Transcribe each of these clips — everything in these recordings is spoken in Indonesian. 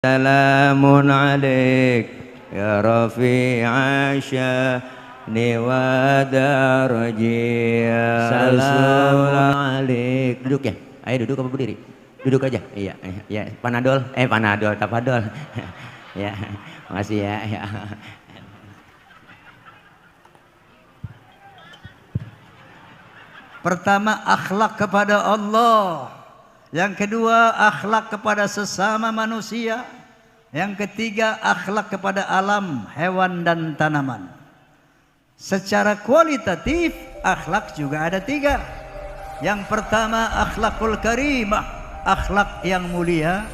Salamun alaik ya rafi'a sya'ni wa darajiyya. Salamun alaik. Duduk ya? Ayo duduk apa berdiri? Duduk aja. Iya, ya. Panadol, tapadol. Ya, makasih ya. Ya. Pertama, akhlak kepada Allah. Yang kedua, akhlak kepada sesama manusia. Yang ketiga, akhlak kepada alam, hewan dan tanaman. Secara kualitatif, akhlak juga ada tiga. Yang pertama, akhlakul karimah, akhlak yang mulia.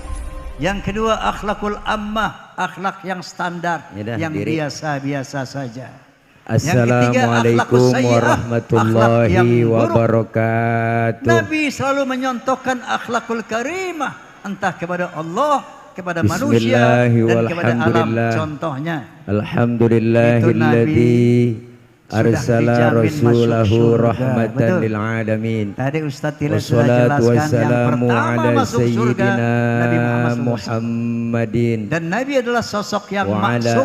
Yang kedua, akhlakul ammah, akhlak yang standar, yang biasa-biasa saja. Assalamualaikum warahmatullahi wabarakatuh. Nabi selalu menyontohkan akhlakul karimah, entah kepada Allah, kepada manusia, dan kepada alam. Contohnya, alhamdulillahilladzi arsala rasulahu rahmatan lil alamin. Tadi Ustaz Tila sudah jelaskan yang pertama masuk surga Nabi Muhammadin. Dan Nabi adalah sosok yang maksum,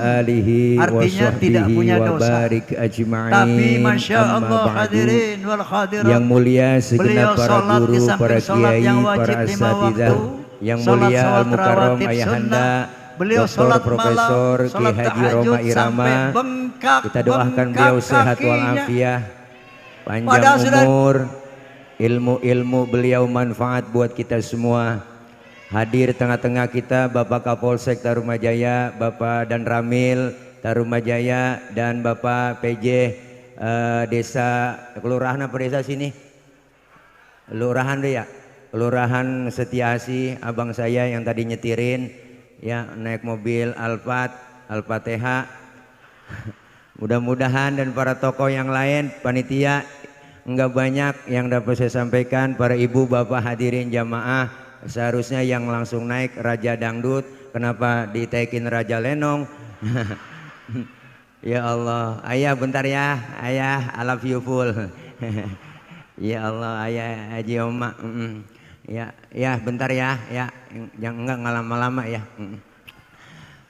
artinya tidak punya dosa. Tapi Masya Allah hadirin wal hadirat, yang mulia segenap para guru, para kiai, para asatidzah, yang mulia al-mukarram ayahanda beliau Dr. Profesor Ki Haji Roma Irama, kita doakan beliau sehat walafiat, panjang umur, ilmu-ilmu beliau manfaat buat kita semua. Hadir tengah-tengah kita Bapak Kapolsek Tarumajaya, Bapak dan Ramil Tarumajaya, dan Bapak PJ desa, kelurahan apa desa sini? Kelurahan deh ya, Kelurahan Setiasi, abang saya yang tadi nyetirin ya, naik mobil Al-Fatihah. Mudah-mudahan dan para tokoh yang lain, panitia, enggak banyak yang dapat saya sampaikan. Para ibu bapak hadirin jamaah, seharusnya yang langsung naik Raja Dangdut, kenapa ditaikin Raja Lenong? Ya Allah, ayah bentar ya, ayah I love you full. Ya Allah, ayah Haji Oma. Ya bentar ya, yang enggak lama-lama ya.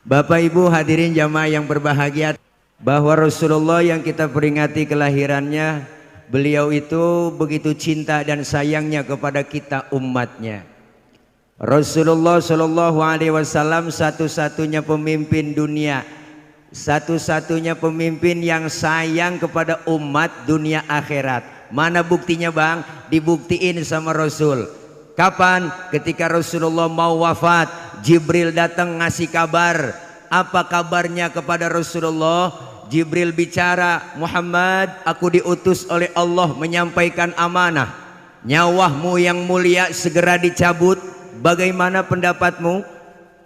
Bapak Ibu hadirin jamaah yang berbahagia, bahwa Rasulullah yang kita peringati kelahirannya, beliau itu begitu cinta dan sayangnya kepada kita umatnya. Rasulullah Shallallahu Alaihi Wasallam satu-satunya pemimpin dunia, satu-satunya pemimpin yang sayang kepada umat dunia akhirat. Mana buktinya bang? Dibuktiin sama Rasul. Kapan? Ketika Rasulullah mau wafat, Jibril datang ngasih kabar. Apa kabarnya kepada Rasulullah? Jibril bicara, Muhammad, aku diutus oleh Allah menyampaikan amanah. Nyawahmu yang mulia segera dicabut. Bagaimana pendapatmu?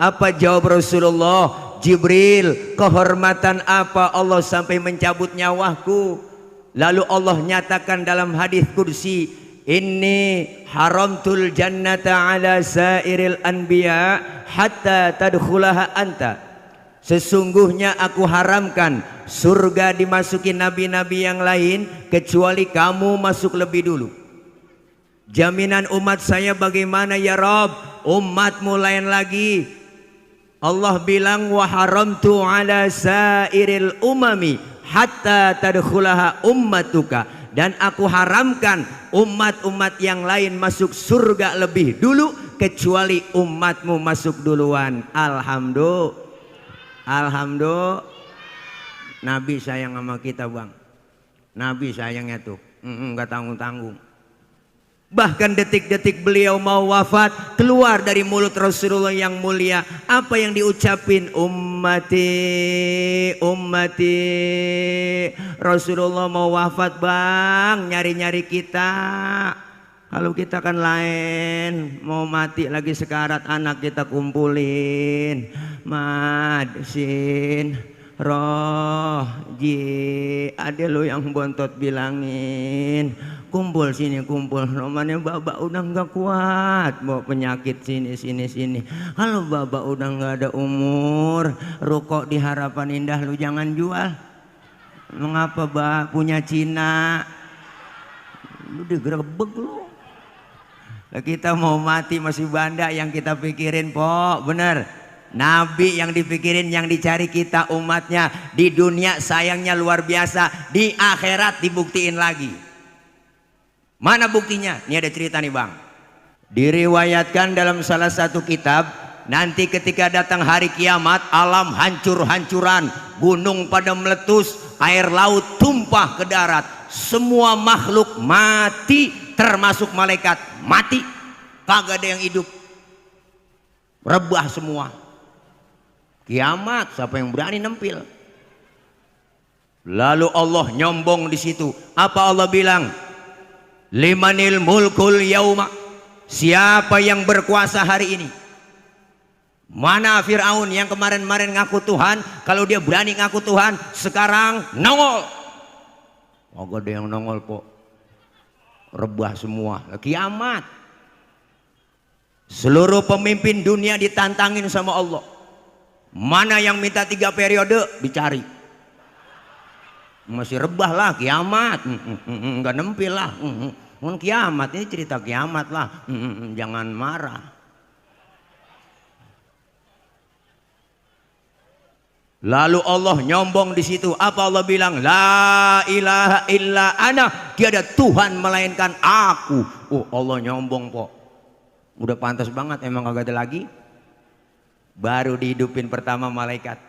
Apa jawab Rasulullah? Jibril, kehormatan apa Allah sampai mencabut nyawaku? Lalu Allah nyatakan dalam hadis kursi, Inni haramtul jannata ala sairil anbiya hatta tadkhulaha anta. Sesungguhnya aku haramkan surga dimasuki nabi-nabi yang lain kecuali kamu masuk lebih dulu. Jaminan umat saya bagaimana ya Rabb? Umatmu lain lagi. Allah bilang wa haramtu ala sairil umami hatta tadkhulaha ummatuka. Dan aku haramkan umat-umat yang lain masuk surga lebih dulu kecuali umatmu masuk duluan. Alhamdulillah. Nabi sayang sama kita bang. Nabi sayangnya tuh nggak tanggung-tanggung. Bahkan detik-detik beliau mau wafat, keluar dari mulut Rasulullah yang mulia, apa yang diucapin? Ummati, ummati. Rasulullah mau wafat bang, nyari-nyari kita. Kalau kita kan lain, mau mati lagi sekarat, anak kita kumpulin. Madsin, Roji, ada lo yang bontot bilangin. Kumpul sini, kumpul. Namanya babak udah nggak kuat, bawa penyakit sini. Kalau babak udah nggak ada umur, rokok di Harapan Indah lu jangan jual. Mengapa bak punya Cina? Lu digerebek lu. Kita mau mati masih banda yang kita pikirin, Pok, bener. Nabi yang dipikirin, yang dicari kita umatnya. Di dunia sayangnya luar biasa, di akhirat dibuktiin lagi. Mana buktinya? Ini ada cerita nih bang. Diriwayatkan dalam salah satu kitab, nanti ketika datang hari kiamat, alam hancur-hancuran, gunung pada meletus, air laut tumpah ke darat, semua makhluk mati, termasuk malaikat mati, kagak ada yang hidup, rebah semua. Kiamat, siapa yang berani nempil? Lalu Allah nyombong di situ. Apa Allah bilang? Limanil mulkul yauma. Siapa yang berkuasa hari ini? Mana Fir'aun yang kemarin-kemarin ngaku Tuhan? Kalau dia berani ngaku Tuhan, sekarang nongol. Oh, gak ada yang nongol kok. Rebah semua. Kiamat. Seluruh pemimpin dunia ditantangin sama Allah. Mana yang minta 3 periode? Dicari. Masih rebah lah kiamat. Enggak nempil lah. Kiamat ini cerita kiamat lah. Jangan marah. Lalu Allah nyombong di situ. Apa Allah bilang? La ilaha illa ana. Tiada Tuhan melainkan aku. Oh, Allah nyombong kok. Udah pantas banget, emang kagak ada lagi. Baru dihidupin pertama malaikat.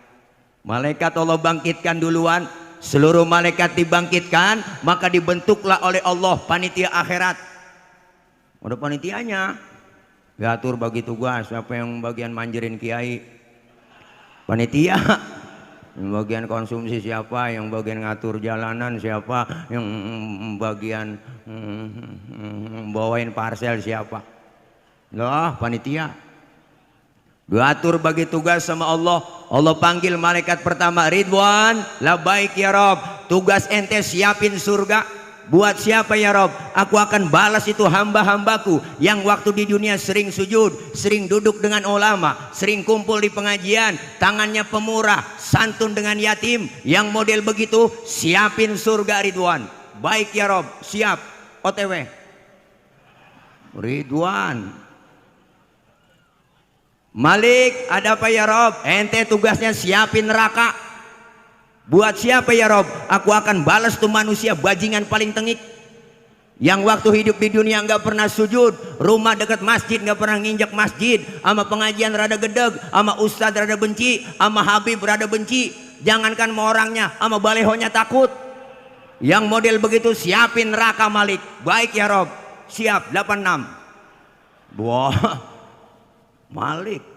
Malaikat Allah bangkitkan duluan. Seluruh malaikat dibangkitkan, maka dibentuklah oleh Allah panitia akhirat. Udah panitianya. Diatur bagi tugas. Siapa yang bagian manjirin kiai? Panitia. Yang bagian konsumsi siapa? Yang bagian ngatur jalanan siapa? Yang bagian bawain parcel siapa? Loh, panitia. Diatur bagi tugas sama Allah. Allah panggil malaikat pertama, Ridwan, labaik ya Rob. Tugas ente siapin surga. Buat siapa ya Rob? Aku akan balas itu hamba-hambaku yang waktu di dunia sering sujud, sering duduk dengan ulama, sering kumpul di pengajian, tangannya pemurah, santun dengan yatim. Yang model begitu, siapin surga Ridwan. Baik ya Rob, siap. OTW Ridwan. Malik, ada apa ya Rob? Ente tugasnya siapin neraka. Buat siapa ya Rob? Aku akan balas tuh manusia bajingan paling tengik, yang waktu hidup di dunia nggak pernah sujud, rumah dekat masjid nggak pernah nginjak masjid, sama pengajian rada gedeg, sama ustadz rada benci, sama habib rada benci. Jangankan sama orangnya, sama balehonya takut. Yang model begitu siapin neraka Malik. Baik ya Rob, siap. 86. Wah, Malik.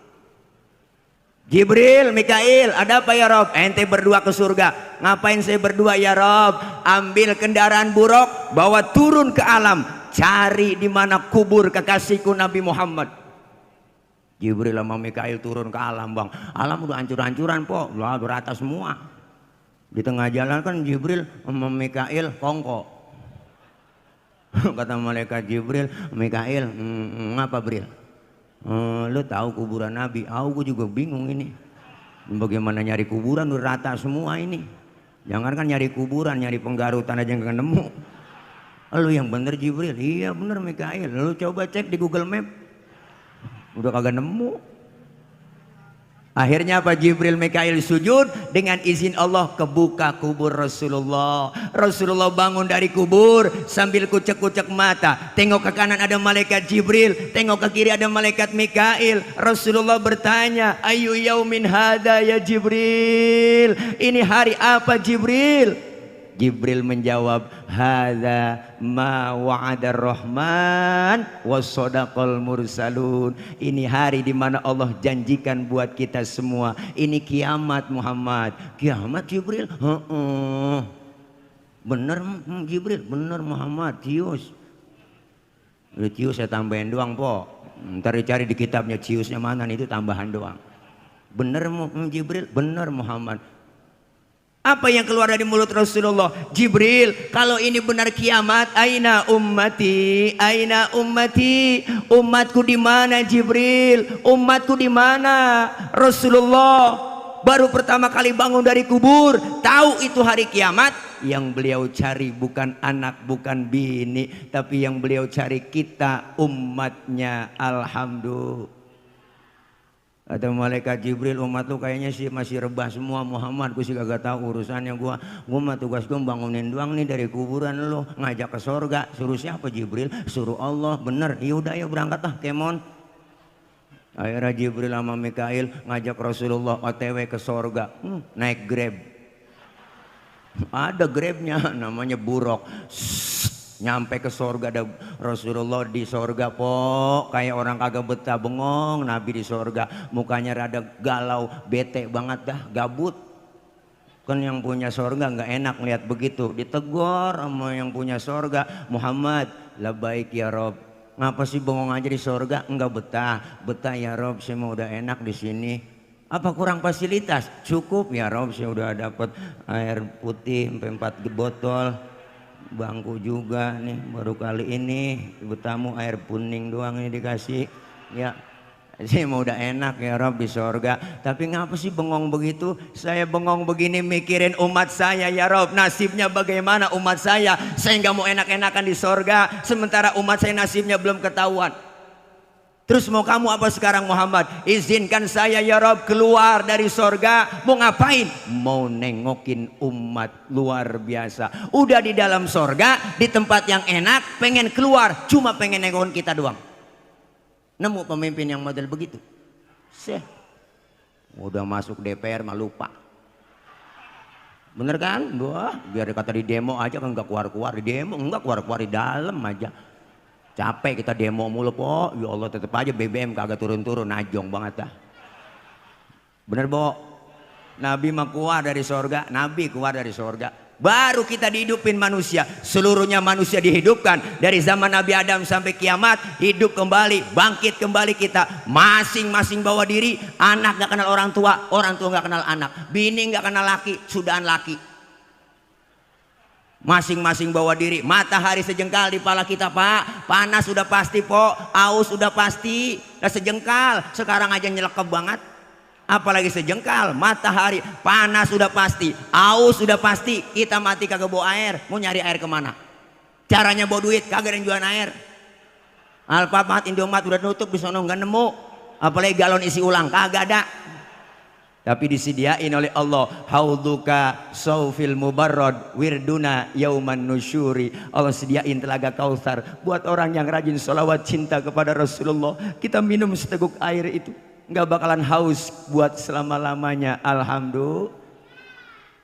Jibril, Mikail, ada apa ya Rob? Ente berdua ke surga. Ngapain saya berdua ya Rob? Ambil kendaraan buruk, bawa turun ke alam, cari di mana kubur kekasihku Nabi Muhammad. Jibril sama Mikail turun ke alam bang. Alam udah hancur-hancuran po, udah rata semua. Di tengah jalan kan Jibril sama Mikail kongko. Kata malaikat Jibril, Mikail, ngapa Bril? Lu tahu kuburan Nabi? Aku juga bingung ini. Bagaimana nyari kuburan udah rata semua ini. Jangan kan nyari kuburan, nyari penggarutan aja nggak nemu. Lu yang bener Jibril. Iya bener Mikail. Lu coba cek di Google Map. Udah kagak nemu. Akhirnya apa? Jibril Mikail sujud, dengan izin Allah kebuka kubur Rasulullah. Rasulullah bangun dari kubur sambil kucek-kucek mata. Tengok ke kanan ada malaikat Jibril, tengok ke kiri ada malaikat Mikail. Rasulullah bertanya, ayu yaumin hada ya Jibril? Ini hari apa Jibril? Jibril menjawab, hadza ma wa'adar rahman wa shadaqal mursalun. Ini hari di mana Allah janjikan buat kita semua. Ini kiamat Muhammad. Kiamat Jibril? Bener Jibril? Bener Muhammad. Cius. Cius saya tambahin doang po. Ntar dicari di kitabnya ciusnya mana, itu tambahan doang. Bener Jibril? Bener Muhammad. Apa yang keluar dari mulut Rasulullah? Jibril, kalau ini benar kiamat, aina ummati, aina ummati, umatku di mana Jibril? Umatku di mana? Rasulullah baru pertama kali bangun dari kubur, tahu itu hari kiamat. Yang beliau cari bukan anak, bukan bini, tapi yang beliau cari kita umatnya. Alhamdulillah. Kata malaikat Jibril, umat lu kayaknya sih masih rebah semua Muhammad, gue sih kagak tahu urusannya gua mah tugas gue bangunin doang nih dari kuburan lu, ngajak ke sorga. Suruh siapa Jibril? Suruh Allah. Bener, yaudah ayo berangkat lah kemon. Akhirnya Jibril sama Mikail ngajak Rasulullah OTW ke sorga, naik Grab. Ada Grabnya namanya Buruk. Nyampe ke sorga, ada Rasulullah di sorga kayak orang kagak betah, bengong. Nabi di sorga mukanya rada galau, bete banget dah, gabut. Kan yang punya sorga nggak enak lihat begitu, ditegor sama yang punya sorga. Muhammad, labbaik ya Rob. Ngapa sih bengong aja di sorga? Enggak betah. Betah ya Rob, saya mau udah enak di sini. Apa kurang fasilitas? Cukup ya Rob, saya udah dapat air putih sampai 4 botol. Bangku juga nih, baru kali ini bertamu air kuning doang ini dikasih. Ya, saya mau udah enak ya Rob di sorga. Tapi ngapa sih bengong begitu? Saya bengong begini mikirin umat saya ya Rob. Nasibnya bagaimana umat saya? Saya nggak mau enak-enakan di sorga, sementara umat saya nasibnya belum ketahuan. Terus mau kamu apa sekarang Muhammad? Izinkan saya ya Rob keluar dari sorga. Mau ngapain? Mau nengokin umat luar biasa. Udah di dalam sorga, di tempat yang enak, pengen keluar, cuma pengen nengokin kita doang. Nemu pemimpin yang model begitu? Udah masuk DPR mah lupa. Bener kan? Wah, biar kata di demo aja kan nggak keluar-keluar di demo, nggak keluar-keluar di dalam aja. Capek kita demo mulu po, ya Allah tetep aja BBM kagak turun-turun, najong banget dah. Bener Bo? Nabi mah keluar dari sorga, Nabi keluar dari sorga. Baru kita dihidupin manusia, seluruhnya manusia dihidupkan. Dari zaman Nabi Adam sampai kiamat, hidup kembali, bangkit kembali kita. Masing-masing bawa diri, anak gak kenal orang tua gak kenal anak. Bini gak kenal laki, sudahan laki. Masing-masing bawa diri. Matahari sejengkal di pala kita Pak. Panas sudah pasti Po, aus sudah pasti. Udah sejengkal, sekarang aja nyelekep banget. Apalagi sejengkal, matahari, panas sudah pasti, aus sudah pasti. Kita mati kagak bawa air, mau nyari air kemana? Caranya bawa duit, kagak ada yang jualan air. Alfamart, Indomaret udah nutup, di sono nggak nemu. Apalagi galon isi ulang, kagak ada. Tapi disediain oleh Allah, haudzuka saufil mubarrad wirduna yauman nusyuri. Allah sediain telaga Kautsar buat orang yang rajin sholawat cinta kepada Rasulullah. Kita minum seteguk air itu nggak bakalan haus buat selama-lamanya. Alhamdulillah.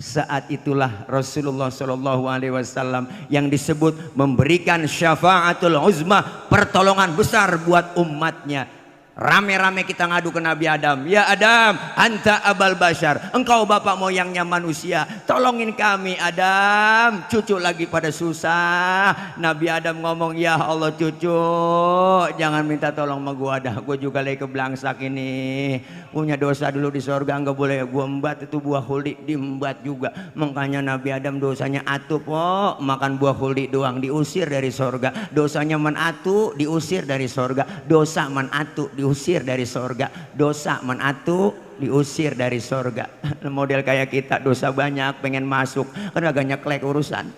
Saat itulah Rasulullah Shallallahu Alaihi Wasallam yang disebut memberikan syafaatul uzma, pertolongan besar buat umatnya. Rame-rame kita ngadu ke Nabi Adam. Ya Adam, anta abal bashar, engkau bapak moyangnya manusia, tolongin kami Adam. Cucu lagi pada susah. Nabi Adam ngomong, ya Allah cucu, jangan minta tolong sama gua dah, gua juga lagi keblangsak ini, punya dosa dulu di sorga, nggak boleh gua embat. Itu buah huldi diembat juga. Makanya Nabi Adam dosanya atu po, makan buah huldi doang diusir dari sorga. Dosanya man atu diusir dari sorga. Dosa man atu diusir dari sorga, dosa menatu diusir dari sorga. Model kayak kita dosa banyak pengen masuk kan agak nyeklek urusan.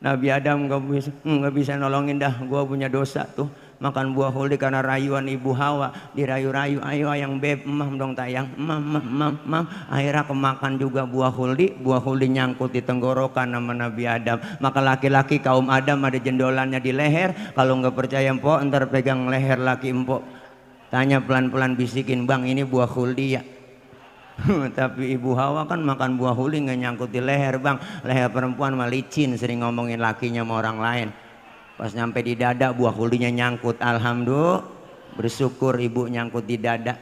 Nabi Adam nggak bisa nolongin dah, gua punya dosa tuh makan buah huldi karena rayuan ibu Hawa, dirayu-rayu, ayo ayang beb, emam dong tayang, emam. Akhirnya kemakan juga buah huldi nyangkut di tenggorokan sama Nabi Adam. Maka laki-laki kaum Adam ada jendolannya di leher. Kalau nggak percaya empok, ntar pegang leher laki empok, tanya pelan-pelan, bisikin, bang ini buah huldi ya. Tapi ibu Hawa kan makan buah huldi nggak nyangkut di leher bang. Leher perempuan mah licin, sering ngomongin lakinya sama orang lain. Pas nyampe di dada buah huldinya nyangkut. Alhamdulillah, bersyukur ibu nyangkut di dada.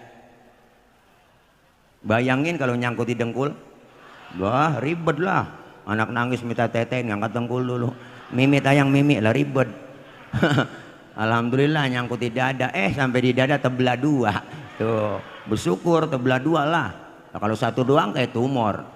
Bayangin kalau nyangkut di dengkul, wah ribet lah. Anak nangis minta tete, ngangkat dengkul dulu. Mimi tayang mimi lah ribet. Alhamdulillah nyangkut di dada. Sampai di dada tebelah dua. Tuh bersyukur tebelah dua lah. Nah, kalau satu doang kayak tumor.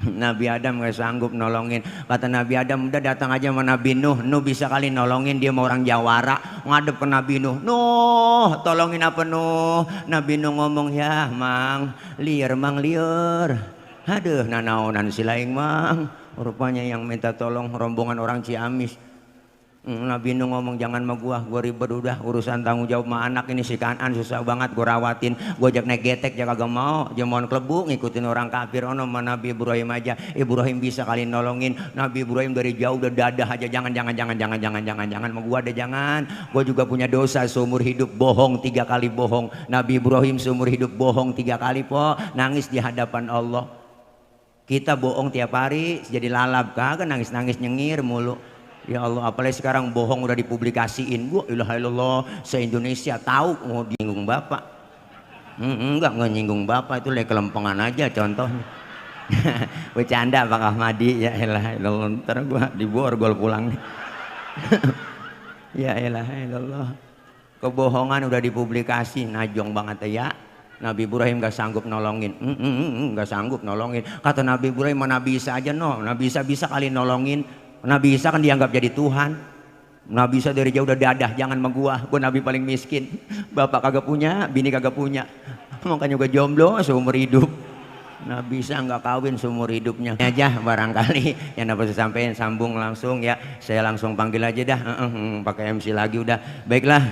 Nabi Adam gak sanggup nolongin. Kata Nabi Adam, udah datang aja sama Nabi Nuh. Nuh bisa kali nolongin, dia mau orang Jawara. Ngadep ke Nabi Nuh, Nuh tolongin apa Nuh? Nabi Nuh ngomong, ya mang liar. Aduh nanaonan silaing mang. Rupanya yang minta tolong rombongan orang Ciamis. Nabi Nuh ngomong jangan sama gua ribet udah urusan tanggung jawab sama anak ini si Kanan susah banget gua rawatin, gua ajak naik getek dia kagak mau, dia mohon klebu ngikutin orang kafir. Ono sama Nabi Ibrahim aja, Ibrahim bisa kali nolongin. Nabi Ibrahim dari jauh udah dadah aja, jangan sama gua deh jangan. Gua juga punya dosa seumur hidup bohong 3 kali bohong. Nabi Ibrahim seumur hidup bohong 3 kali po, nangis di hadapan Allah. Kita bohong tiap hari jadi lalap kagak nangis nyengir mulu. Ya Allah, apalagi sekarang bohong udah dipublikasiin. Gua ilaha illallah se-Indonesia tahu mau nyinggung Bapak. Enggak nyinggung Bapak, itu lek kelempengan aja contohnya. Bercanda Pak Ahmadi, ya ilaha illallah. Ntar gua diborgol pulang nih. Ya ilaha illallah. Kebohongan udah dipublikasi, najong banget ya. Nabi Ibrahim gak sanggup nolongin, gak sanggup nolongin. Kata Nabi Ibrahim, Nabi Isa aja no, Nabi Isa bisa kali nolongin. Nabi Isa kan dianggap jadi Tuhan. Nabi Isa dari jauh udah dadah, jangan sama gua Nabi paling miskin. Bapak kagak punya, bini kagak punya, makanya juga jomblo seumur hidup. Nabi Isa nggak kawin seumur hidupnya. Aja barangkali yang dapat saya sampaikan, sambung langsung ya. Saya langsung panggil aja dah, pakai MC lagi udah. Baiklah,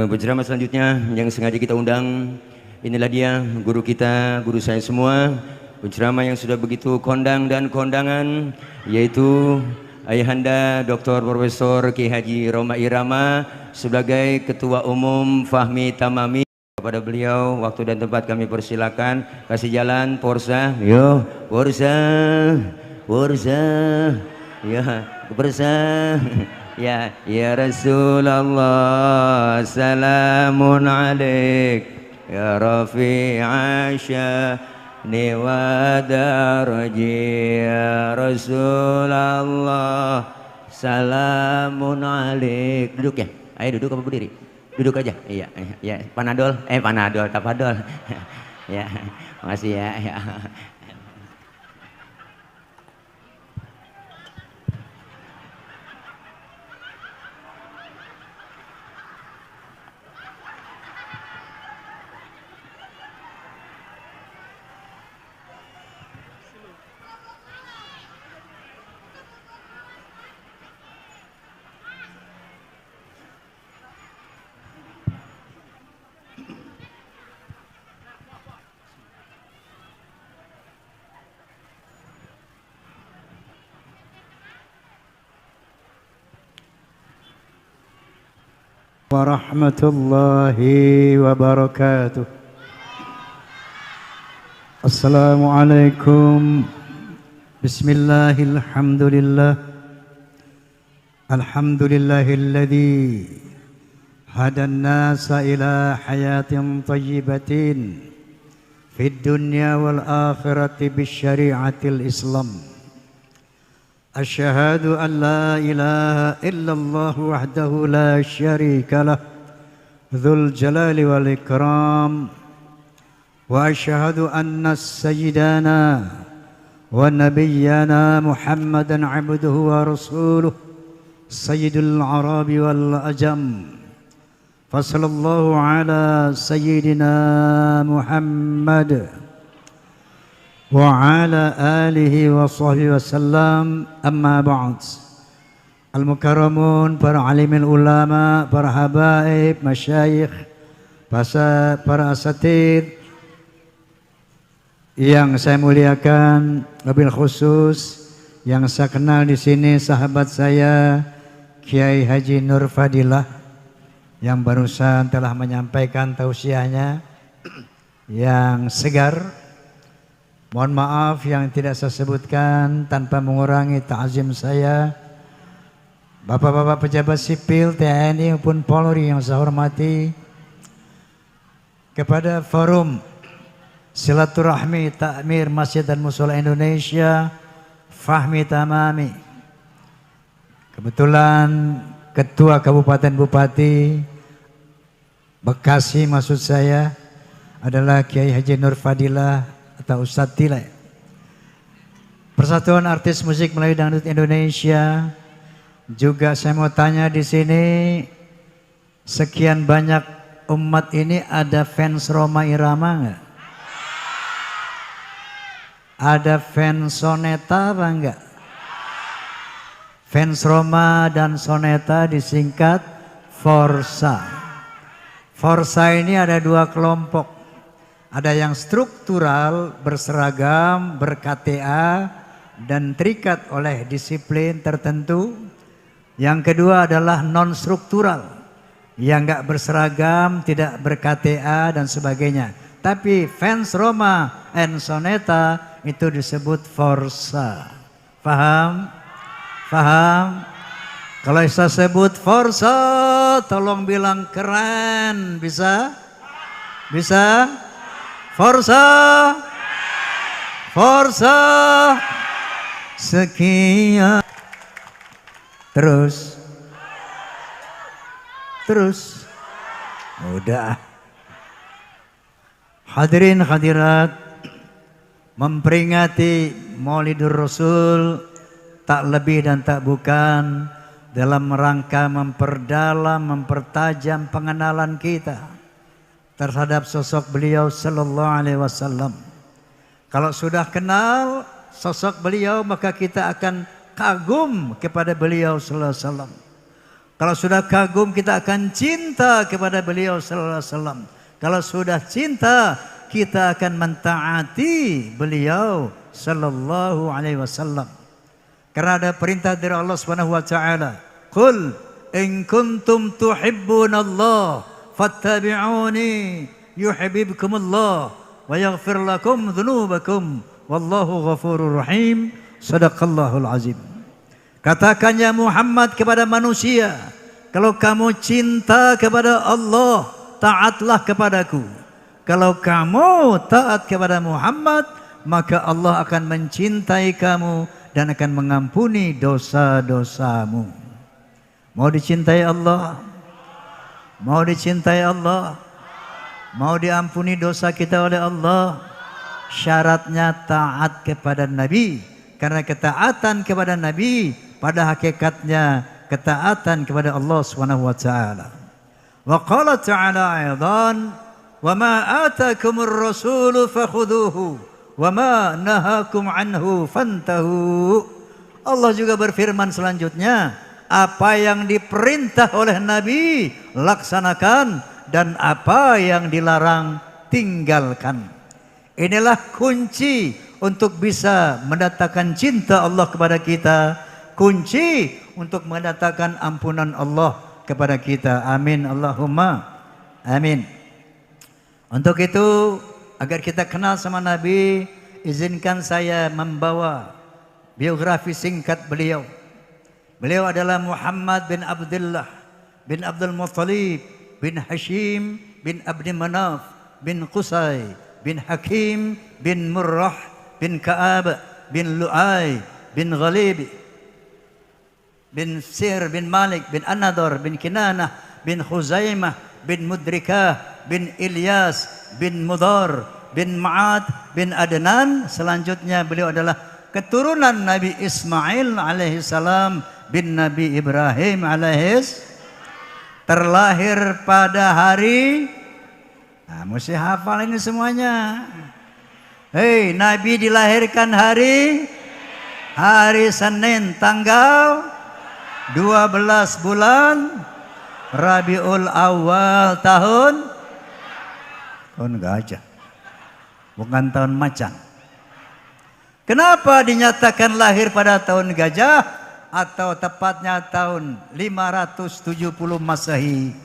berceramah selanjutnya yang sengaja kita undang. Inilah dia guru kita, guru saya semua. Penceramah yang sudah begitu kondang dan kondangan, yaitu Ayahanda Dr. Profesor Ki Haji Roma Irama sebagai Ketua Umum Fahmi Tamami. Kepada beliau waktu dan tempat kami persilakan, kasih jalan Porsa, yo Porsa, ya Porsa, ya Rasulullah, salamun alaik, ya Rafi'asya wa daraji, ya Rasulullah, salamun alaik. Duduk ya, ayo duduk apa berdiri? Duduk aja, iya, Panadol, Tapadol. Ya, makasih ya. Warahmatullahi wabarakatuh. Assalamualaikum. Bismillahilhamdulillah. Alhamdulillahilladzi hadan nasa ila hayatin tayyibatin fid dunya wal akhirati bisyari'atil Islam. أشهد أن لا إله إلا الله وحده لا شريك له ذو الجلال والإكرام وأشهد أن سيدنا ونبينا محمدا عبده ورسوله سيد العرب والأجم فصلى الله على سيدنا محمد وعلى آله وصحبه وسلم. أما بعد. Al-Mukarramun, para alimil ulama, para habaib, masyayikh, para asatid yang saya muliakan, wabil khusus yang saya kenal di sini sahabat saya Kiai Haji Nur Fadilah yang barusan telah menyampaikan tausiahnya yang segar. Mohon maaf yang tidak saya sebutkan tanpa mengurangi ta'zim saya. Bapak-bapak pejabat sipil TNI maupun Polri yang saya hormati. Kepada Forum Silaturahmi Takmir Masjid dan Mushola Indonesia, Fahmi Tamami. Kebetulan Ketua Kabupaten Bupati Bekasi maksud saya adalah Kiai Haji Nur Fadilah atau Ustadz Tile. Persatuan Artis Musik Melayu Dangdut Indonesia. Juga saya mau tanya di sini, sekian banyak umat ini ada fans Roma Irama enggak? Ada fans Soneta apa enggak? Fans Roma dan Soneta disingkat Forsa. Forsa ini ada dua kelompok. Ada yang struktural, berseragam, ber-KTA, dan terikat oleh disiplin tertentu. Yang kedua adalah non-struktural, yang nggak berseragam, tidak ber-KTA, dan sebagainya. Tapi fans Roma and Soneta itu disebut Forsa. Paham? Paham? Kalau saya sebut Forsa, tolong bilang keren. Bisa? Bisa? Forsa! Forsa! Sekian. Terus. Udah. Hadirin hadirat, memperingati Maulidur Rasul tak lebih dan tak bukan dalam rangka memperdalam, mempertajam pengenalan kita terhadap sosok beliau sallallahu alaihi wasallam. Kalau sudah kenal sosok beliau, maka kita akan kagum kepada beliau sallallahu alaihi wasallam. Kalau sudah kagum, kita akan cinta kepada beliau sallallahu alaihi wasallam. Kalau sudah cinta, kita akan mentaati beliau sallallahu alaihi wasallam. Karena ada perintah dari Allah Subhanahu wa taala, "Qul in kuntum tuhibbunallah fattabi'uni yuhibbukumullah wa yaghfir lakum dzunubakum wallahu ghafurur rahim." Shadaqallahul azim. Katakan ya Muhammad kepada manusia, kalau kamu cinta kepada Allah, taatlah kepadaku. Kalau kamu taat kepada Muhammad, maka Allah akan mencintai kamu dan akan mengampuni dosa-dosamu. Mau dicintai Allah? Mau dicintai Allah? Mau diampuni dosa kita oleh Allah? Syaratnya taat kepada Nabi. Karena ketaatan kepada Nabi pada hakikatnya ketaatan kepada Allah Subhanahu wa taala. Wa qala ta'ala aidan, "Wa ma atakumur rasulu fakhudhuhu wa ma nahakum anhu fantahu." Allah juga berfirman selanjutnya, apa yang diperintah oleh Nabi laksanakan, dan apa yang dilarang tinggalkan. Inilah kunci untuk bisa mendatangkan cinta Allah kepada kita, kunci untuk mendatangkan ampunan Allah kepada kita. Amin Allahumma amin. Untuk itu, agar kita kenal sama Nabi, izinkan saya membawa biografi singkat beliau. Beliau adalah Muhammad bin Abdullah bin Abdul Muttalib bin Hashim bin Abdi Manaf bin Qusay bin Hakim bin Murrah bin Ka'ab bin Lu'ay bin Ghalib bin Sir bin Malik bin An-Nadar bin Kinanah bin Khuzaimah bin Mudrikah bin Ilyas bin Mudar bin Ma'ad bin Adnan. Selanjutnya beliau adalah keturunan Nabi Ismail alaihi salam bin Nabi Ibrahim alaihis, terlahir pada hari, nah mesti hafal ini semuanya. Hei, Nabi dilahirkan hari Senin tanggal 12 bulan Rabiul Awal tahun gajah, bukan tahun macan. Kenapa dinyatakan lahir pada tahun gajah atau tepatnya tahun 570 Masehi?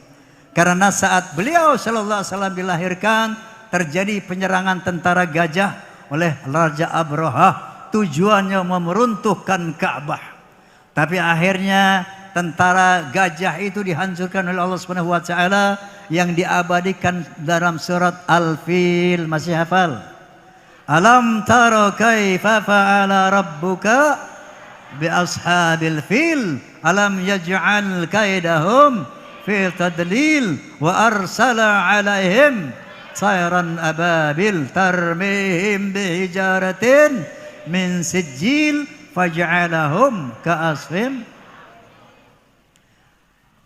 Karena saat beliau sallallahu alaihi wasallam dilahirkan, terjadi penyerangan tentara gajah oleh Raja Abrahah, tujuannya meruntuhkan Ka'bah. Tapi akhirnya tentara gajah itu dihancurkan oleh Allah Subhanahu wa taala, yang diabadikan dalam surat Al-Fil. Masih hafal? Alam tara kaifa fa'ala rabbuka bi ashabil fil alam yaj'al kaidahum fi tadlil wa arsala alaihim sayran ababil tarmihim bihijaratin min sijil faj'alahum ka'asfim.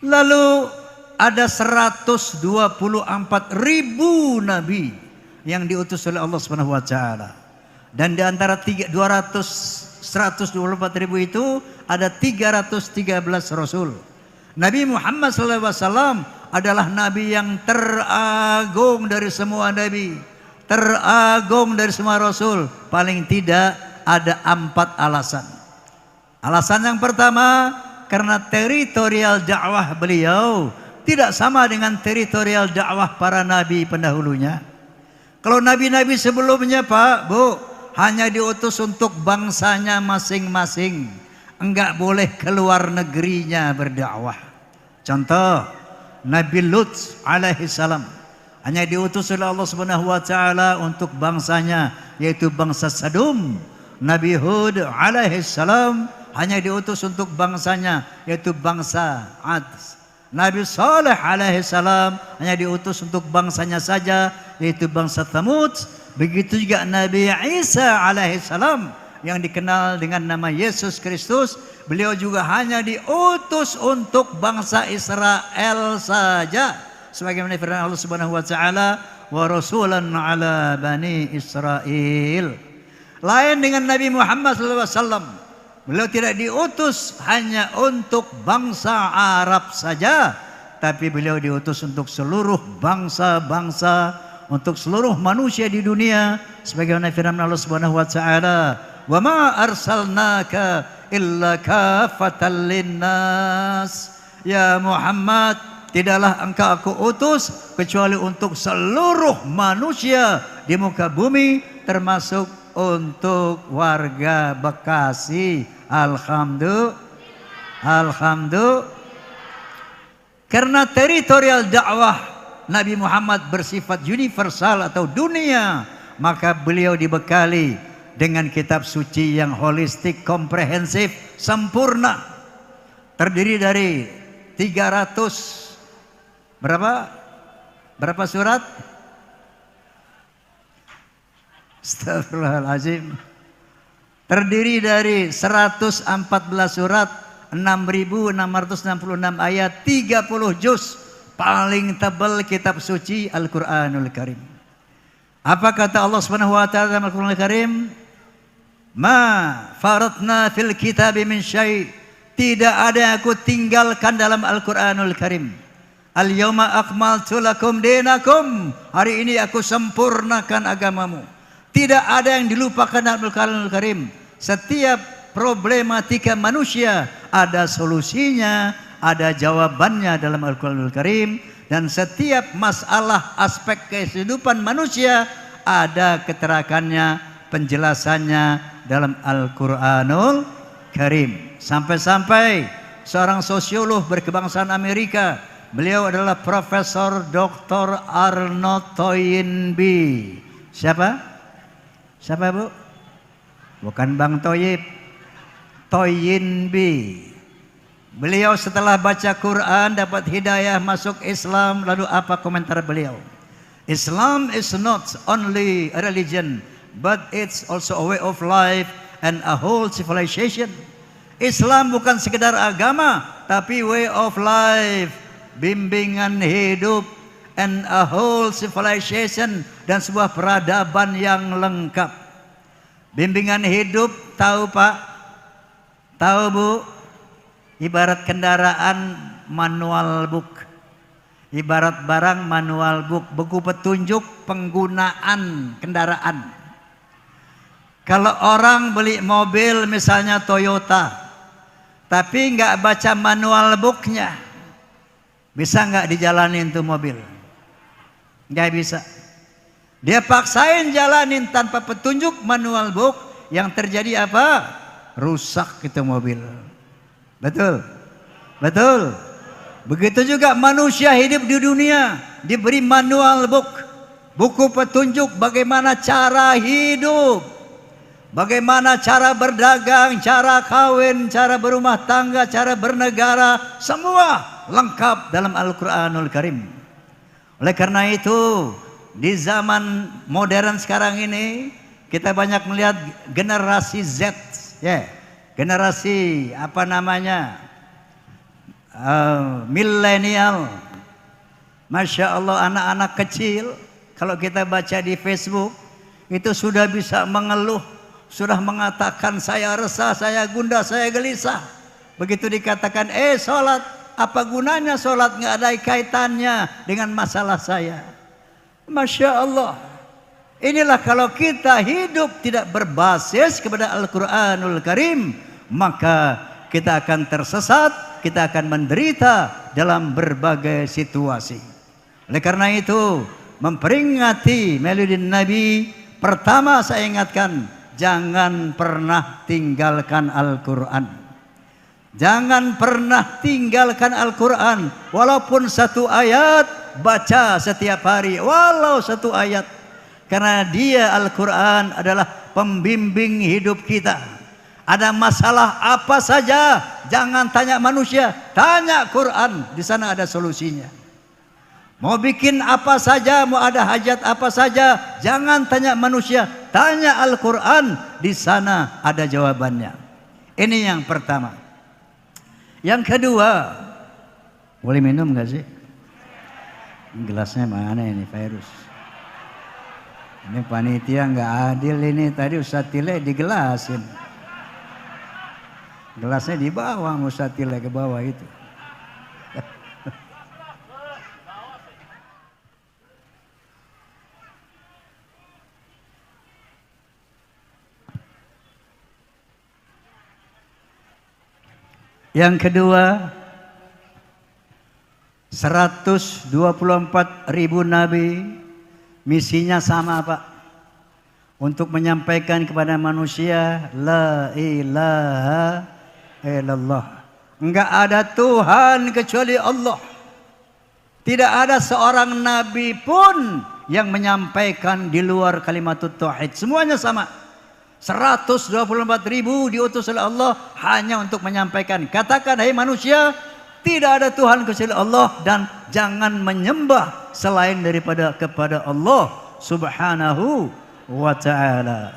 Lalu ada 124.000 nabi yang diutus oleh Allah Subhanahu wa taala. Dan di antara 219 124.000 itu ada 313 Rasul. Nabi Muhammad SAW adalah Nabi yang teragung dari semua Nabi, teragung dari semua Rasul. Paling tidak ada 4 alasan. Alasan yang pertama, karena teritorial dakwah beliau tidak sama dengan teritorial dakwah para Nabi pendahulunya. Kalau Nabi-Nabi sebelumnya Pak, Bu, hanya diutus untuk bangsanya masing-masing, enggak boleh keluar negerinya berdakwah. Contoh, Nabi Lut alaihi salam hanya diutus oleh Allah Subhanahu wa taala untuk bangsanya, yaitu bangsa Sadum. Nabi Hud alaihi salam hanya diutus untuk bangsanya, yaitu bangsa Ad. Nabi Saleh alaihi salam hanya diutus untuk bangsanya saja, yaitu bangsa Thamud. Begitu juga Nabi Isa alaihi salam yang dikenal dengan nama Yesus Kristus, beliau juga hanya diutus untuk bangsa Israel saja. Sebagaimana firman Allah Subhanahu wa taala, wa rasulan ala bani Israel. Lain dengan Nabi Muhammad SAW, beliau tidak diutus hanya untuk bangsa Arab saja, tapi beliau diutus untuk seluruh bangsa-bangsa, untuk seluruh manusia di dunia. Sebagaimana firman Allah Subhanahu wa taala, wa ma arsalnaka illa kafatan linnas. Ya Muhammad, tidaklah engkau aku utus kecuali untuk seluruh manusia di muka bumi, termasuk untuk warga Bekasi. Alhamdulillah. Karena teritorial dakwah Nabi Muhammad bersifat universal atau dunia, maka beliau dibekali dengan kitab suci yang holistik, komprehensif, sempurna. Terdiri dari 300 berapa surat? Astagfirullahaladzim. Terdiri dari 114 surat, 6.666 ayat, 30 juz. Paling tebal kitab suci Al-Quranul Karim. Apa kata Allah Subhanahu wa taala dalam Al-Quranul Karim? Ma faratna fil kitabi min syai'. Tidak ada yang aku tinggalkan dalam Al-Quranul Karim. Al-yawma akmaltu lakum dinakum. Hari ini aku sempurnakan agamamu. Tidak ada yang dilupakan dalam Al-Quranul Karim. Setiap problematika manusia ada solusinya, ada jawabannya dalam Al-Quranul Karim. Dan setiap masalah aspek kehidupan manusia ada keterangannya, penjelasannya dalam Al-Quranul Karim. Sampai-sampai seorang sosiolog berkebangsaan Amerika, beliau adalah Profesor Dr. Arnold Toynbee. Siapa? Siapa Bu? Bukan Bang Toyib, Toynbee. Beliau setelah baca Quran dapat hidayah masuk Islam. Lalu apa komentar beliau? Islam is not only a religion, but it's also a way of life and a whole civilization. Islam bukan sekedar agama, tapi way of life, bimbingan hidup, and a whole civilization, dan sebuah peradaban yang lengkap. Bimbingan hidup, tahu Pak? Tahu Bu? Ibarat kendaraan, manual book. Ibarat barang, manual book. Buku petunjuk penggunaan kendaraan. Kalau orang beli mobil misalnya Toyota, tapi nggak baca manual booknya, bisa nggak dijalanin tuh mobil? Nggak bisa. Dia paksain jalanin tanpa petunjuk manual book, yang terjadi apa? Rusak itu mobil. Betul? Betul. Begitu juga manusia hidup di dunia, diberi manual book, buku petunjuk bagaimana cara hidup, bagaimana cara berdagang, cara kawin, cara berumah tangga, cara bernegara, semua lengkap dalam Al-Quranul Karim. Oleh karena itu, di zaman modern sekarang ini, kita banyak melihat generasi Z, generasi apa namanya, milenial. Masya Allah, anak-anak kecil kalau kita baca di Facebook itu sudah bisa mengeluh sudah mengatakan saya resah, saya gundah, saya gelisah. Begitu dikatakan sholat, apa gunanya sholat, nggak ada kaitannya dengan masalah saya. Masya Allah. Inilah kalau kita hidup tidak berbasis kepada Al-Quranul Karim, maka kita akan tersesat, kita akan menderita dalam berbagai situasi. Oleh karena itu, memperingati Maulidin Nabi, pertama saya ingatkan, jangan pernah tinggalkan Al-Quran. Jangan pernah tinggalkan Al-Quran. Walaupun satu ayat, baca setiap hari, walau satu ayat. Karena dia Al-Quran adalah pembimbing hidup kita. Ada masalah apa saja, jangan tanya manusia, tanya Quran. Di sana ada solusinya. Mau bikin apa saja, mau ada hajat apa saja, jangan tanya manusia, tanya Al-Quran. Di sana ada jawabannya. Ini yang pertama. Yang kedua, boleh minum gak sih? Gelasnya mana ini, virus? Ini panitia nggak adil ini. Tadi Ustaz Tile digelasin. Gelasnya di bawah, Ustaz Tile ke bawah itu. Yang kedua, 124.000 nabi. Misinya sama Pak, untuk menyampaikan kepada manusia la ilaha illallah. Enggak ada Tuhan kecuali Allah. Tidak ada seorang nabi pun yang menyampaikan di luar kalimat tauhid. Semuanya sama. 124.000 diutus oleh Allah hanya untuk menyampaikan. Katakan, hai manusia, tidak ada Tuhan kecuali Allah, dan jangan menyembah selain daripada kepada Allah Subhanahu wa ta'ala.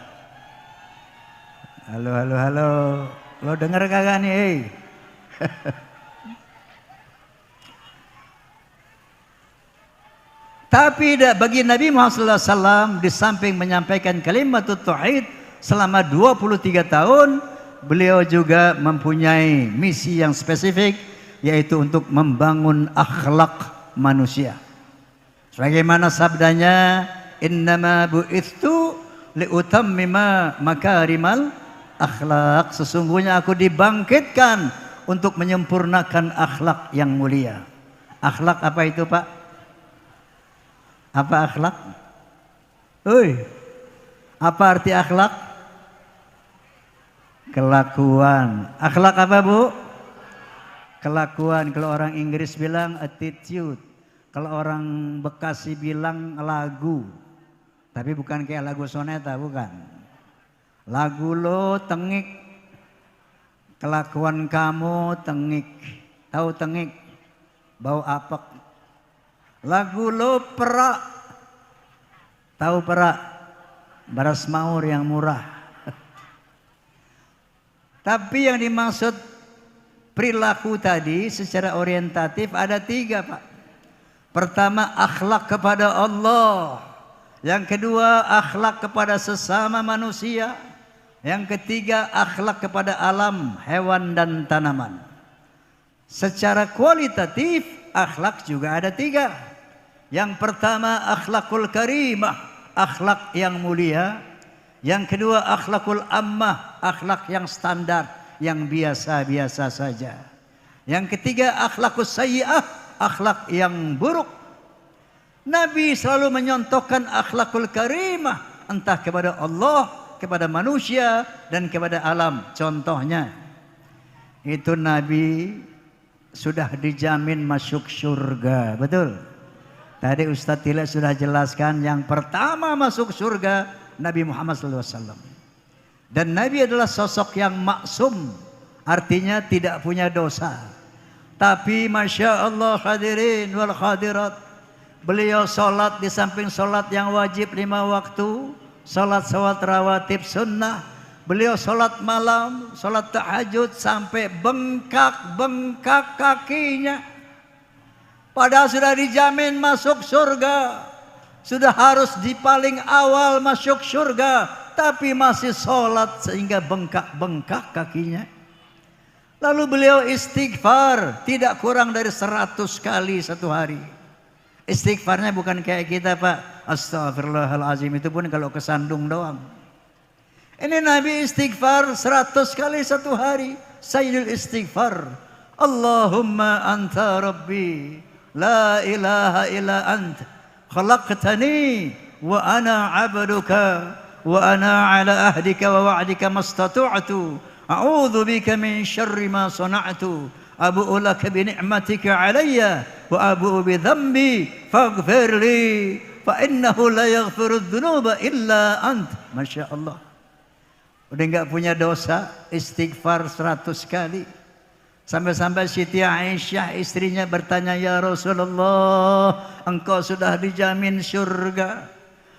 Halo, halo, halo. Lo denger kagak nih? Tapi bagi Nabi Muhammad SAW, di samping menyampaikan kalimat tauhid selama 23 tahun, beliau juga mempunyai misi yang spesifik, yaitu untuk membangun akhlak manusia. Sebagaimana sabdanya, innama bu'ithu liutammima makarimal akhlak. Sesungguhnya aku dibangkitkan untuk menyempurnakan akhlak yang mulia. Akhlak apa itu Pak? Apa akhlak? Apa arti akhlak? Kelakuan. Akhlak apa Bu? Kelakuan. Kalau orang Inggris bilang attitude, kalau orang Bekasi bilang lagu, tapi bukan kayak lagu soneta, bukan. Lagu lo tengik, kelakuan kamu tengik. Tahu tengik? Bau apek. Lagu lo perak, tahu perak? Baras maur yang murah. Tapi yang dimaksud perilaku tadi secara orientatif ada 3 Pak. Pertama, akhlak kepada Allah. Yang kedua, akhlak kepada sesama manusia. Yang ketiga, akhlak kepada alam, hewan dan tanaman. Secara kualitatif, akhlak juga ada 3. Yang pertama, akhlakul karimah, akhlak yang mulia. Yang kedua, akhlakul ammah, akhlak yang standar, yang biasa-biasa saja. Yang ketiga, akhlakus sayyi'ah, akhlak yang buruk. Nabi selalu menyontohkan akhlakul karimah, entah kepada Allah, kepada manusia, dan kepada alam. Contohnya, itu Nabi sudah dijamin masuk surga, betul? Tadi Ustadz Tila sudah jelaskan, yang pertama masuk surga Nabi Muhammad SAW. Dan Nabi adalah sosok yang maksum, artinya tidak punya dosa. Tapi Masya Allah hadirin wal hadirat, beliau sholat di samping sholat yang wajib 5 waktu, sholat rawatib sunnah, beliau sholat malam, sholat tahajud sampai bengkak-bengkak kakinya. Padahal sudah dijamin masuk surga, sudah harus di paling awal masuk surga. tapi masih sholat sehingga bengkak-bengkak kakinya. Lalu beliau istighfar tidak kurang dari 100 kali satu hari. Istighfarnya bukan kayak kita Pak, astagfirullahalazim, itu pun kalau kesandung doang. Ini Nabi istighfar 100 kali satu hari. Sayyidul istighfar, Allahumma anta rabbi, la ilaha illa anta, khalaqtani wa ana abduka, wa ana ala ahdika wa wa'dika mastata'tu, a'udzu bika min syarri ma sana'tu, abu'u laka bi ni'matika alayya wa abu'u bi dhanbi faghfir li fa innahu la yaghfiru dzunuba illa ant. Masya Allah. Udah enggak punya dosa, istighfar 100 kali. Sampai-sampai Siti Aisyah istrinya bertanya, ya Rasulullah, engkau sudah dijamin surga,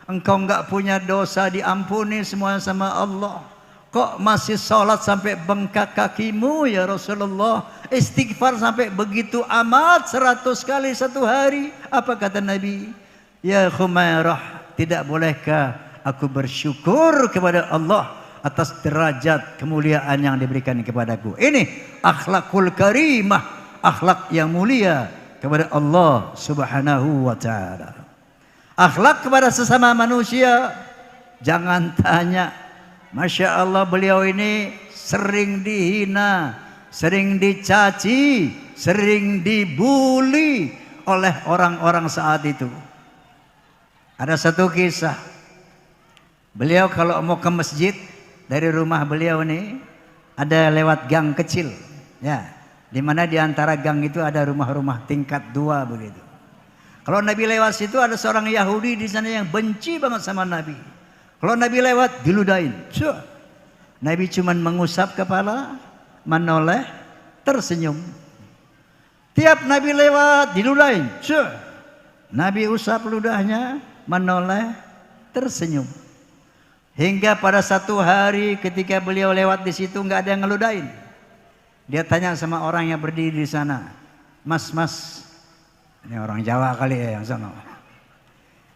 engkau enggak punya dosa, diampuni semua sama Allah, kok masih sholat sampai bengkak kakimu ya Rasulullah, istighfar sampai begitu amat 100 kali satu hari? Apa kata Nabi? Ya Khumairah, tidak bolehkah aku bersyukur kepada Allah atas derajat kemuliaan yang diberikan kepadaku? Ini akhlakul karimah, akhlak yang mulia kepada Allah Subhanahu wa taala. Akhlak kepada sesama manusia, jangan tanya. Masya Allah, beliau ini sering dihina, sering dicaci, sering dibuli oleh orang-orang saat itu. Ada satu kisah, beliau kalau mau ke masjid, dari rumah beliau ini ada lewat gang kecil, ya, di mana di antara gang itu ada rumah-rumah tingkat 2 begitu. Kalau Nabi lewat situ, ada seorang Yahudi di sana yang benci banget sama Nabi. Kalau Nabi lewat, diludahin. Nabi cuman mengusap kepala, menoleh, tersenyum. Tiap Nabi lewat, diludahin. Nabi usap ludahnya, menoleh, tersenyum. Hingga pada satu hari ketika beliau lewat di situ, nggak ada yang ngeludahin. Dia tanya sama orang yang berdiri di sana, Mas, ini orang Jawa kali ya yang sana.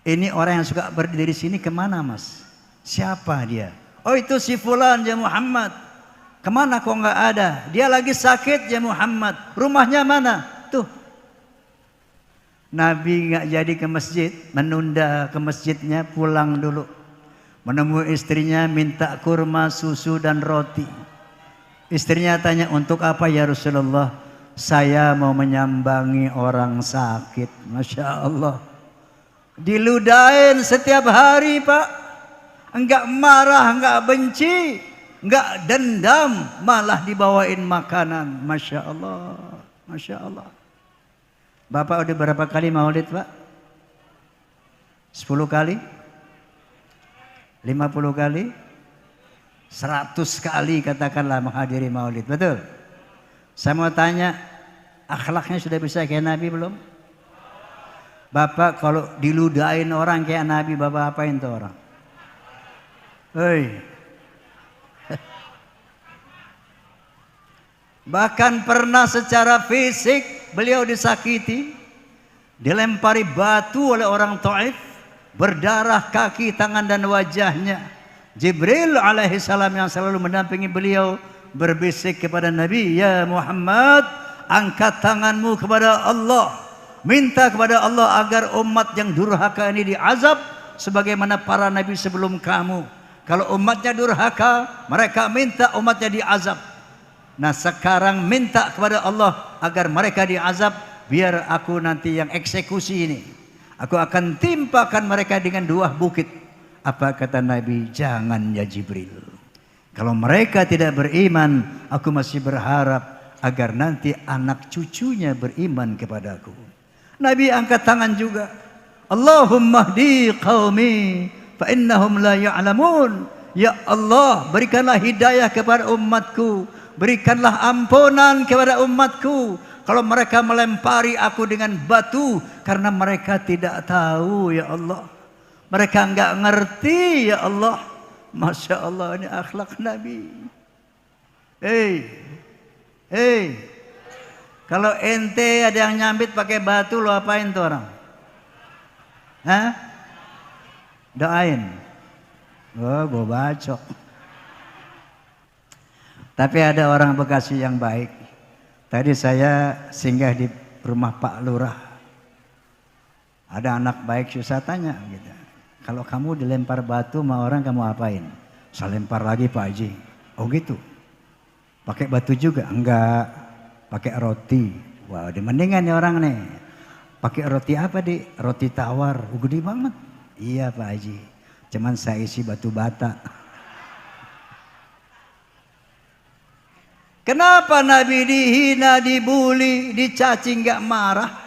Ini orang yang suka berdiri di sini kemana Mas? Siapa dia? Oh itu si Fulan ya Muhammad. Kemana kok nggak ada? Dia lagi sakit ya Muhammad. Rumahnya mana? Tuh. Nabi nggak jadi ke masjid, menunda ke masjidnya, pulang dulu. Menemui istrinya, minta kurma, susu dan roti. Istrinya tanya, untuk apa ya Rasulullah? Saya mau menyambangi orang sakit. Masya Allah. Diludahin setiap hari Pak. Enggak marah, enggak benci, enggak dendam, malah dibawain makanan. Masya Allah, Masya Allah. Bapak udah berapa kali maulid Pak? 10 kali? 50 kali? 100 kali katakanlah menghadiri maulid, betul? Saya mau tanya, akhlaknya sudah bisa kayak Nabi belum? Bapak kalau diludahin orang kayak Nabi, Bapak apain tuh orang? Hei. Bahkan pernah secara fisik beliau disakiti, dilempari batu oleh orang Taif, berdarah kaki, tangan dan wajahnya. Jibril alaihi salam yang selalu mendampingi beliau berbisik kepada Nabi, ya Muhammad, angkat tanganmu kepada Allah, minta kepada Allah agar umat yang durhaka ini diazab sebagaimana para nabi sebelum kamu. Kalau umatnya durhaka, mereka minta umatnya diazab. Nah sekarang minta kepada Allah agar mereka diazab, biar aku nanti yang eksekusi ini. Aku akan timpakan mereka dengan 2 bukit. Apa kata Nabi? Jangan ya Jibril. Kalau mereka tidak beriman, aku masih berharap agar nanti anak cucunya beriman kepadaku. Nabi angkat tangan juga. Allahumma hdi qaumi fa innahum la ya'lamun. Ya Allah, berikanlah hidayah kepada umatku, berikanlah ampunan kepada umatku kalau mereka melempari aku dengan batu, karena mereka tidak tahu ya Allah, mereka enggak ngerti ya Allah. Masya Allah, ini akhlak Nabi. Hei, kalau ente ada yang nyambit pakai batu, lo apain tuh orang? Hah? Doain. Oh, gue bacok. Tapi ada orang Bekasi yang baik. Tadi saya singgah di rumah Pak Lurah. Ada anak baik, saya tanya gitu. Kalau kamu dilempar batu sama orang kamu apain? Saya lempar lagi Pak Haji. Oh gitu. Pakai batu juga? Enggak. Pakai roti. Wah, mendingan nih orang nih. Pakai roti apa, Dik? Roti tawar. Gede banget. Iya Pak Haji. Cuman saya isi batu bata. Kenapa Nabi dihina, dibuli, dicaci nggak marah?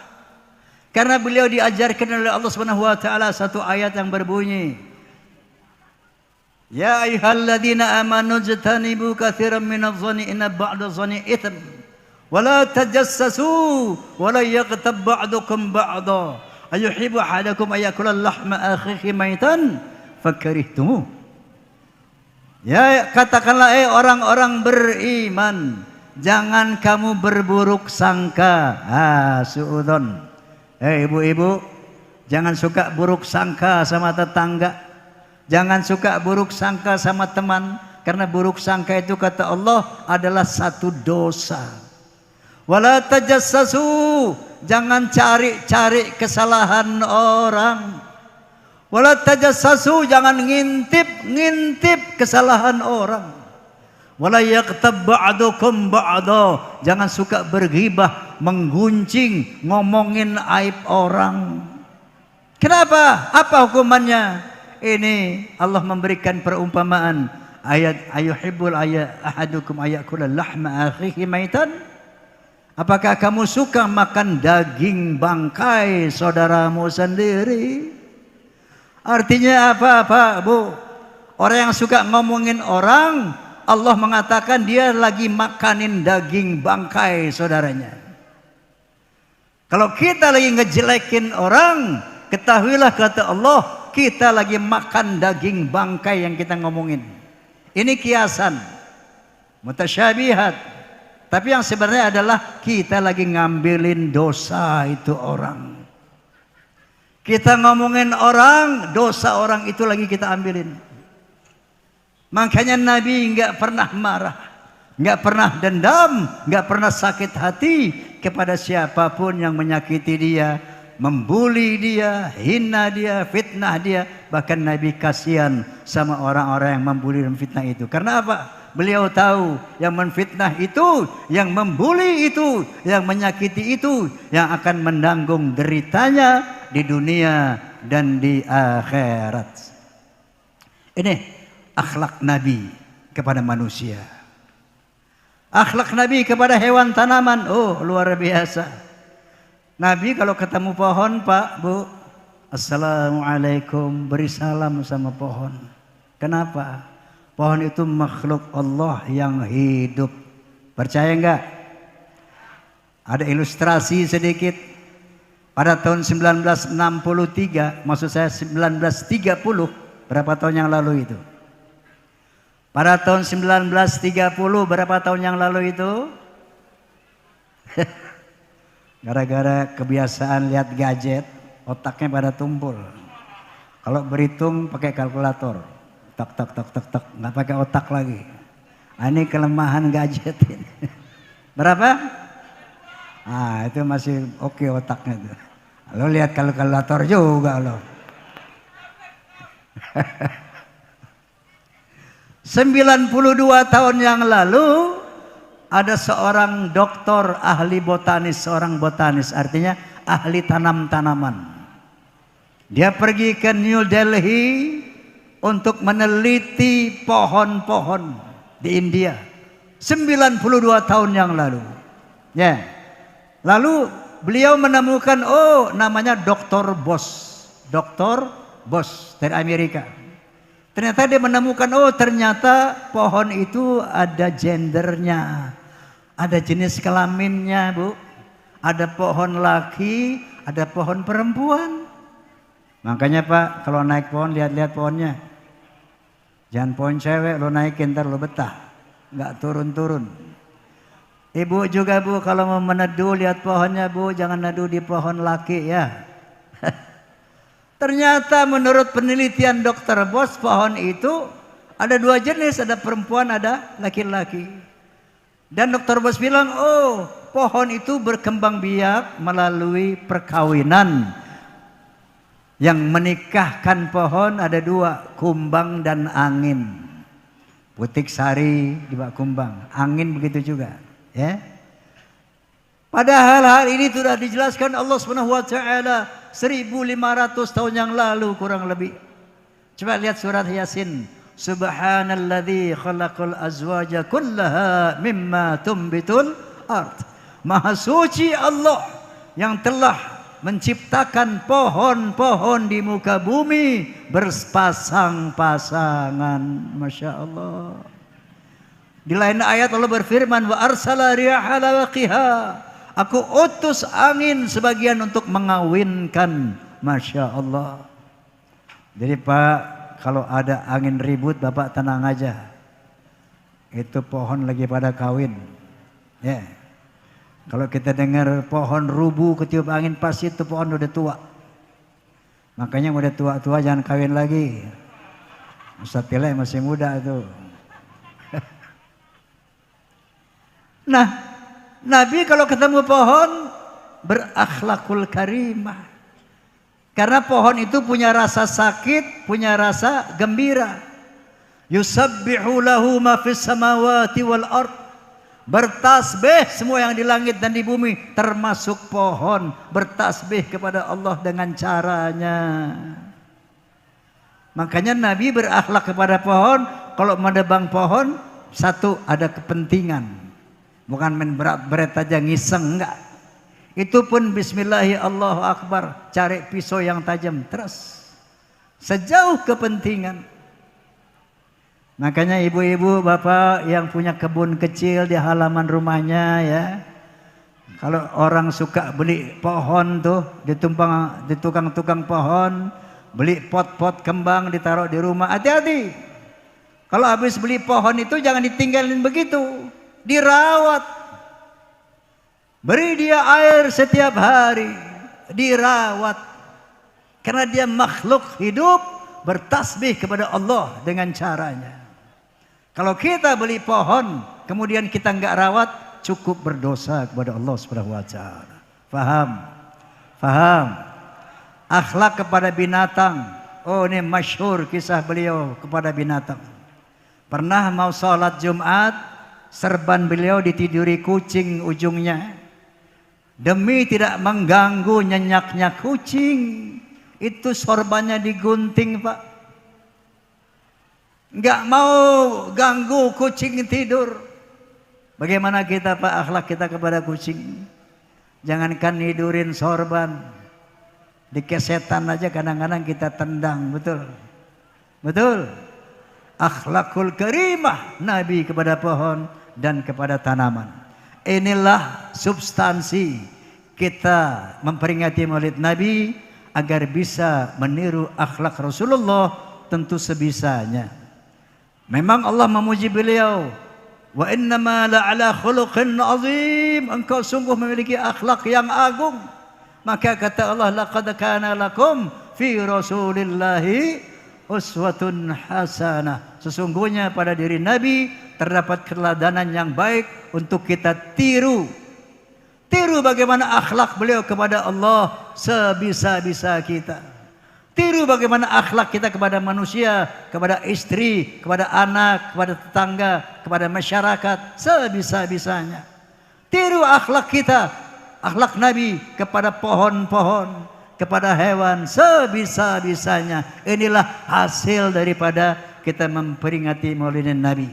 Karena beliau diajarkan oleh Allah Subhanahu wa taala satu ayat yang berbunyi, Ya ayyuhalladzina amanu jtanibu katsiran minadh-dhanni inna ba'dadh-dhanni itsm wa la tajassasu wa la yaghtab ba'dukum ba'dha ayuhibbu ahadukum ayakula lahma akhihi maitan fakarihtumuh. Ya, katakanlah orang-orang beriman, jangan kamu berburuk sangka. Suudzon. Ibu-ibu, jangan suka buruk sangka sama tetangga. Jangan suka buruk sangka sama teman, karena buruk sangka itu kata Allah adalah satu dosa. Wala tajassasu, jangan cari-cari kesalahan orang. Wala tajassasu, jangan ngintip kesalahan orang. Wala yaghtab ba'dukum ba'da, jangan suka berghibah, menggunjing, ngomongin aib orang. Kenapa? Apa hukumannya? Ini Allah memberikan perumpamaan ayat ayuhibbul ahadukum ayakula lahma akhihi maitan. Apakah kamu suka makan daging bangkai saudaramu sendiri? Artinya apa Pak Bu? Orang yang suka ngomongin orang, Allah mengatakan dia lagi makanin daging bangkai saudaranya. Kalau kita lagi ngejelekin orang, ketahuilah kata Allah, kita lagi makan daging bangkai yang kita ngomongin. Ini kiasan, mutasyabihat. Tapi yang sebenarnya adalah kita lagi ngambilin dosa itu orang. Kita ngomongin orang, dosa orang itu lagi kita ambilin. Makanya Nabi nggak pernah marah, nggak pernah dendam, nggak pernah sakit hati kepada siapapun yang menyakiti dia, membuli dia, hina dia, fitnah dia. Bahkan Nabi kasihan sama orang-orang yang membuli dan fitnah itu. Karena apa? Beliau tahu yang menfitnah itu, yang membuli itu, yang menyakiti itu, yang akan menanggung deritanya di dunia dan di akhirat. Ini akhlak Nabi kepada manusia. Akhlak Nabi kepada hewan tanaman, oh luar biasa. Nabi kalau ketemu pohon, Pak, Bu, Assalamualaikum, beri salam sama pohon. Kenapa? Pohon itu makhluk Allah yang hidup. Percaya enggak? Ada ilustrasi sedikit. Pada tahun 1963, maksud saya 1930, berapa tahun yang lalu itu? Pada tahun 1930, berapa tahun yang lalu itu? Gara-gara kebiasaan lihat gadget, otaknya pada tumpul. Kalau berhitung pakai kalkulator. Tok tok tok tok tok, nggak pakai otak lagi. Ini kelemahan gadget ini. Berapa? Itu masih oke otaknya tuh. Lo lihat kalkulator juga lo. 92 tahun yang lalu ada seorang doktor ahli botanis, seorang botanis artinya ahli tanam-tanaman. Dia pergi ke New Delhi untuk meneliti pohon-pohon di India 92 tahun yang lalu. Ya. Lalu beliau menemukan namanya Dr. Boss. Dr. Boss dari Amerika. Ternyata dia menemukan ternyata pohon itu ada gendernya. Ada jenis kelaminnya, Bu. Ada pohon laki, ada pohon perempuan. Makanya Pak, kalau naik pohon lihat-lihat pohonnya. Jangan pohon cewek lo naikin ntar lo betah, nggak turun-turun. Ibu juga Bu, kalau mau meneduh lihat pohonnya Bu, jangan neduh di pohon laki ya. Ternyata menurut penelitian dokter Bos, pohon itu ada 2 jenis, ada perempuan, ada laki-laki. Dan dokter Bos bilang, oh pohon itu berkembang biak melalui perkawinan. Yang menikahkan pohon ada 2, kumbang dan angin. Putik sari di bak kumbang, angin begitu juga. Ya. Padahal hal ini sudah dijelaskan Allah Subhanahu wa taala 1500 tahun yang lalu kurang lebih. Coba lihat surat Yasin. Subhanalladzi khalaqal azwaja kullaha mimma tumbitul ard. Maha suci Allah yang telah menciptakan pohon-pohon di muka bumi berpasang-pasangan. Masya Allah. Di lain ayat Allah berfirman, wa arsala riyaha lawaqiha. Aku utus angin sebagian untuk mengawinkan. Masya Allah. Jadi Pak, kalau ada angin ribut Bapak tenang aja. Itu pohon lagi pada kawin. Ya. Kalau kita dengar pohon rubuh ketiup angin, pasti itu pohon udah tua. Makanya udah tua-tua jangan kawin lagi. Ustaz Tile masih muda itu. Nah, Nabi kalau ketemu pohon berakhlakul karimah. Karena pohon itu punya rasa sakit, punya rasa gembira. Yusabbihu lahu ma fis samawati wal ard. Bertasbih semua yang di langit dan di bumi, termasuk pohon, bertasbih kepada Allah dengan caranya. Makanya Nabi berakhlak kepada pohon. Kalau menebang pohon, satu ada kepentingan, bukan main berat-berat aja ngiseng, enggak. Itu pun bismillahi Allahu akbar, cari pisau yang tajam terus, sejauh kepentingan. Makanya ibu-ibu, bapak yang punya kebun kecil di halaman rumahnya ya, kalau orang suka beli pohon tuh di tukang-tukang pohon, beli pot-pot kembang ditaruh di rumah, hati-hati. Kalau habis beli pohon itu jangan ditinggalin begitu, dirawat. Beri dia air setiap hari, dirawat. Karena dia makhluk hidup bertasbih kepada Allah dengan caranya. Kalau kita beli pohon, kemudian kita enggak rawat, cukup berdosa kepada Allah Subhanahu wa taala. Faham? Faham? Akhlak kepada binatang. Oh, ini masyhur kisah beliau kepada binatang. Pernah mau sholat Jumat, serban beliau ditiduri kucing ujungnya. Demi tidak mengganggu nyenyaknya kucing, itu sorbannya digunting, Pak. Enggak mau ganggu kucing tidur. Bagaimana kita Pak akhlak kita kepada kucing? Jangankan nidurin sorban, dikesetan aja kadang-kadang kita tendang, betul? Betul? Akhlakul karimah Nabi kepada pohon dan kepada tanaman. Inilah substansi kita memperingati Maulid Nabi agar bisa meniru akhlak Rasulullah tentu sebisanya. Memang Allah memuji beliau, wa innama la'ala khuluqin azim, engkau sungguh memiliki akhlak yang agung. Maka kata Allah, laqad kana lakum fi rasulillahi uswatun hasanah. Sesungguhnya pada diri Nabi terdapat keteladanan yang baik untuk kita tiru. Tiru bagaimana akhlak beliau kepada Allah sebisa-bisa kita. Tiru bagaimana akhlak kita kepada manusia, kepada istri, kepada anak, kepada tetangga, kepada masyarakat sebisa-bisanya. Tiru akhlak kita, akhlak Nabi kepada pohon-pohon, kepada hewan sebisa-bisanya. Inilah hasil daripada kita memperingati Maulid Nabi.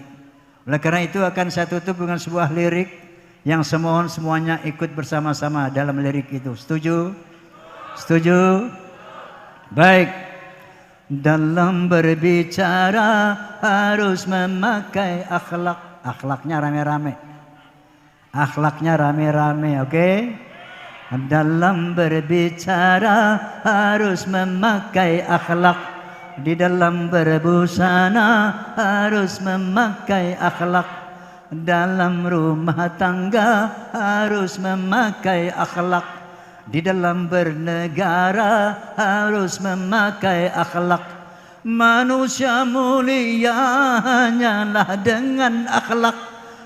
Oleh karena itu akan saya tutup dengan sebuah lirik yang semuanya ikut bersama-sama dalam lirik itu. Setuju? Setuju? Baik. Dalam berbicara harus memakai akhlak. Akhlaknya rame-rame. Akhlaknya rame-rame, oke? Dalam berbicara harus memakai akhlak. Di dalam berbusana harus memakai akhlak. Dalam rumah tangga harus memakai akhlak. di dalam bernegara harus memakai akhlak. Manusia mulia hanyalah dengan akhlak.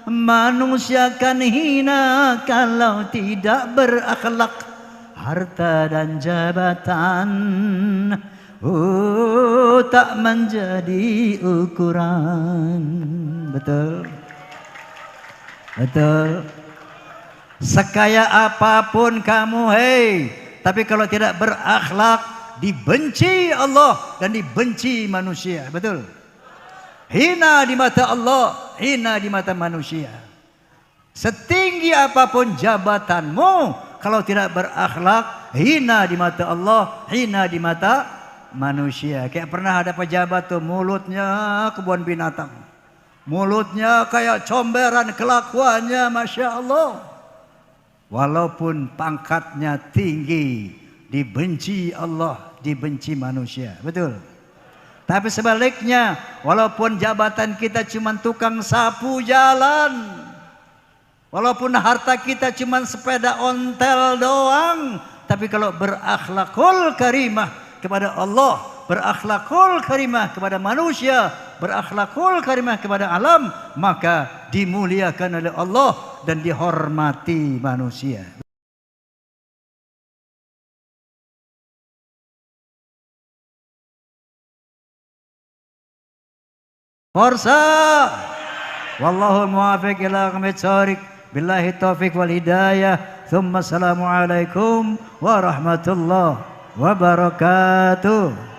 Manusia kan hina kalau tidak berakhlak. Harta dan jabatan tak menjadi ukuran. Betul? Betul. Sekaya apapun kamu, tapi kalau tidak berakhlak, dibenci Allah dan dibenci manusia. Betul? Hina di mata Allah, hina di mata manusia. Setinggi apapun jabatanmu, kalau tidak berakhlak, hina di mata Allah, hina di mata manusia. Kayak pernah ada pejabat tuh, mulutnya kebun binatang. Mulutnya kayak comberan, kelakuannya Masya Allah. Walaupun pangkatnya tinggi, dibenci Allah, dibenci manusia. Betul? Tapi sebaliknya, walaupun jabatan kita cuma tukang sapu jalan, walaupun harta kita cuma sepeda ontel doang, tapi kalau berakhlakul karimah kepada Allah, berakhlakul karimah kepada manusia, berakhlakul karimah kepada alam, maka dimuliakan oleh Allah dan dihormati manusia. Forsa, wallahul muwafiq ila aqwamit thoriq, billahi taufiq wal hidayah. Thumma assalamu alaikum warahmatullahi wabarakatuh.